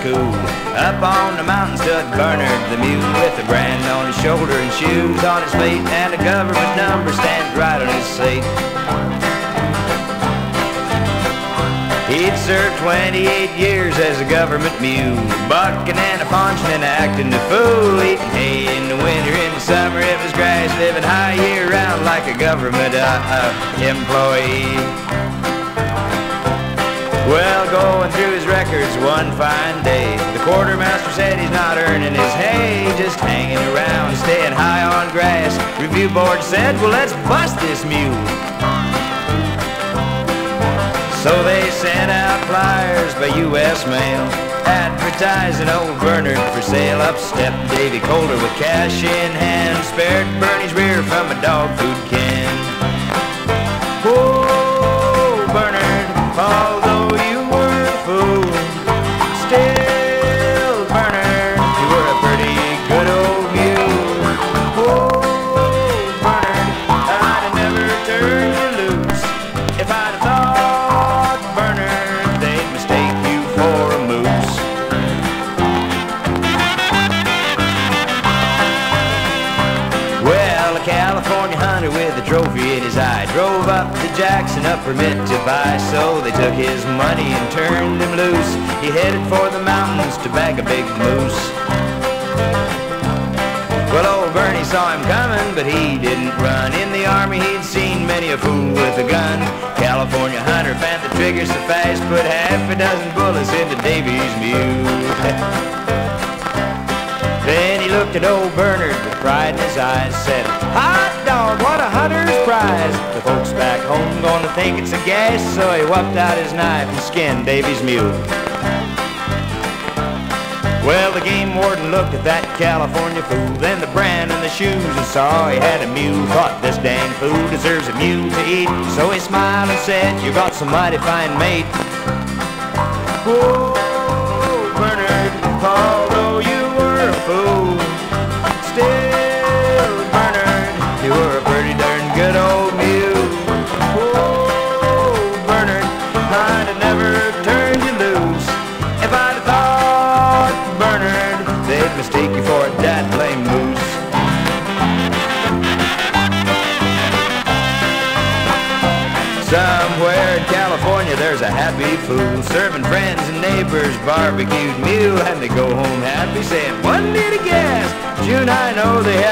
cool. Up on the mountain stood Bernard the mule, with a brand on his shoulder and shoes on his feet, and a government number stamped right on his seat. He'd served 28 years as a government mule, bucking and a punching and acting the fool, eating hay in the winter, in the summer it was grass, living high year round like a government employee. Well, going through his records one fine day, the quartermaster said he's not earning his hay, just hanging around, staying high on grass. Review board said, well, let's bust this mule. So they sent out flyers by U.S. mail, advertising old Bernard for sale. Up stepped Davy Coulter with cash in hand, spared Bernie's rear from a dog food can. Whoa, Bernard, although you were a fool, still, Bernard, you were a pretty good old mule. Whoa, Bernard, I'd have never turned you loose if I'd have thought California hunter with a trophy in his eye drove up to Jackson, a permit to buy. So they took his money and turned him loose. He headed for the mountains to bag a big moose. Well, old Bernie saw him coming, but he didn't run. In the army he'd seen many a fool with a gun. California hunter found the trigger so fast, put half a dozen bullets into Davy's mule. Then he looked at old Bernard with pride in his eyes, said, hot dog, what a hunter's prize. The folks back home gonna think it's a gas, so he whopped out his knife and skinned Davy's mule. Well, the game warden looked at that California fool, then the brand on the shoes, and saw he had a mule. Thought, this dang fool deserves a mule to eat. So he smiled and said, you got some mighty fine mate. Whoa, Bernard, although you were a fool, still, Bernard, you were a pretty darn good old mule. Whoa, Bernard, I'd have never turned you loose if I'd have thought, Bernard, they'd mistake you for a dat blame moose. Somewhere in California there's a happy fool, serving friends and neighbors barbecued mule, and they go home happy saying, one liter gas, June I know they have